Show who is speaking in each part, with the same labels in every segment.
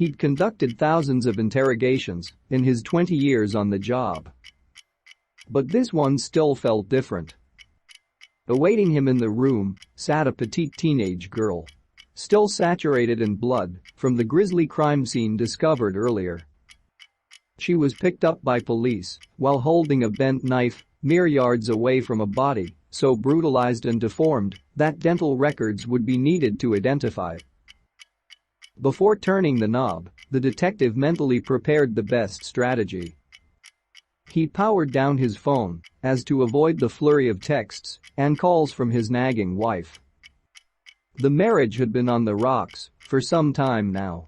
Speaker 1: He'd conducted thousands of interrogations in his 20 years on the job. But this one still felt different. Awaiting him in the room sat a petite teenage girl, still saturated in blood from the grisly crime scene discovered earlier. She was picked up by police while holding a bent knife mere yards away from a body so brutalized and deformed that dental records would be needed to identify it. Before turning the knob, the detective mentally prepared the best strategy. He powered down his phone as to avoid the flurry of texts and calls from his nagging wife. The marriage had been on the rocks for some time now,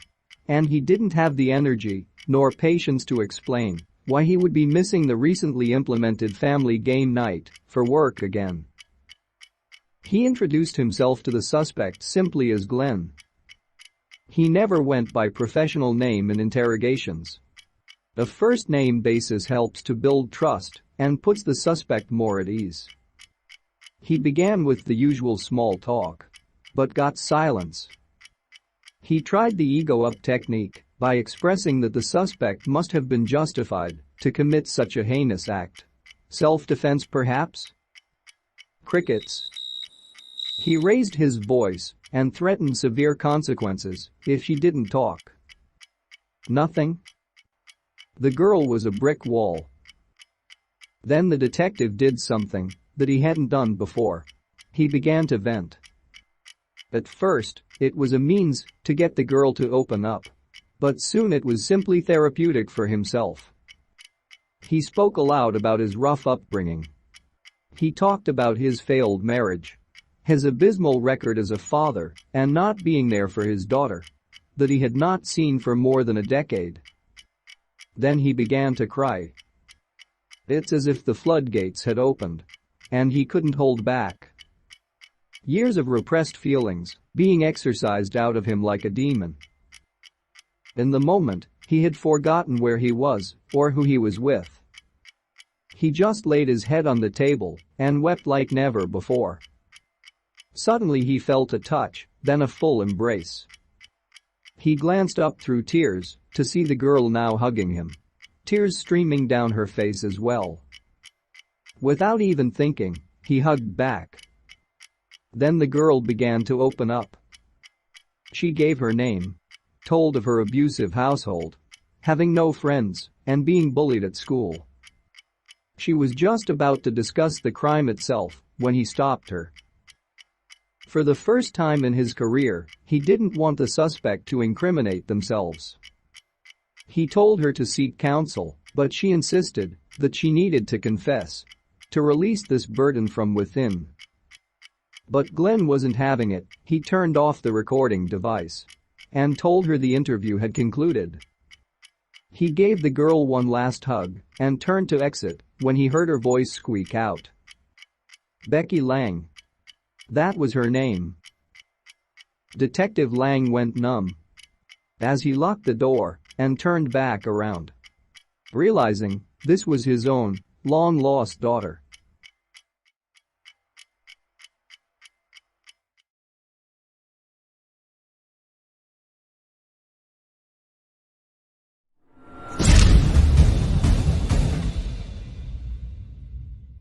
Speaker 1: and he didn't have the energy nor patience to explain why he would be missing the recently implemented family game night for work again. He introduced himself to the suspect simply as Glenn. He never went by professional name in interrogations. A first-name basis helps to build trust and puts the suspect more at ease. He began with the usual small talk, but got silence. He tried the ego-up technique by expressing that the suspect must have been justified to commit such a heinous act. Self-defense, perhaps? Crickets. He raised his voice and threatened severe consequences if she didn't talk. Nothing? The girl was a brick wall. Then the detective did something that he hadn't done before. He began to vent. At first, it was a means to get the girl to open up. But soon it was simply therapeutic for himself. He spoke aloud about his rough upbringing. He talked about his failed marriage, his abysmal record as a father, and not being there for his daughter that he had not seen for more than a decade. Then he began to cry. It's as if the floodgates had opened, and he couldn't hold back. Years of repressed feelings being exorcised out of him like a demon. In the moment, he had forgotten where he was or who he was with. He just laid his head on the table and wept like never before. Suddenly he felt a touch, then a full embrace. He glanced up through tears to see the girl now hugging him, tears streaming down her face as well. Without even thinking, he hugged back. Then the girl began to open up. She gave her name, told of her abusive household, having no friends, and being bullied at school. She was just about to discuss the crime itself when he stopped her. For the first time in his career, he didn't want the suspect to incriminate themselves. He told her to seek counsel, but she insisted that she needed to confess to release this burden from within. But Glenn wasn't having it. He turned off the recording device and told her the interview had concluded. He gave the girl one last hug and turned to exit when he heard her voice squeak out. Becky Lang. That was her name. Detective Lang went numb as he locked the door and turned back around, realizing this was his own long-lost daughter.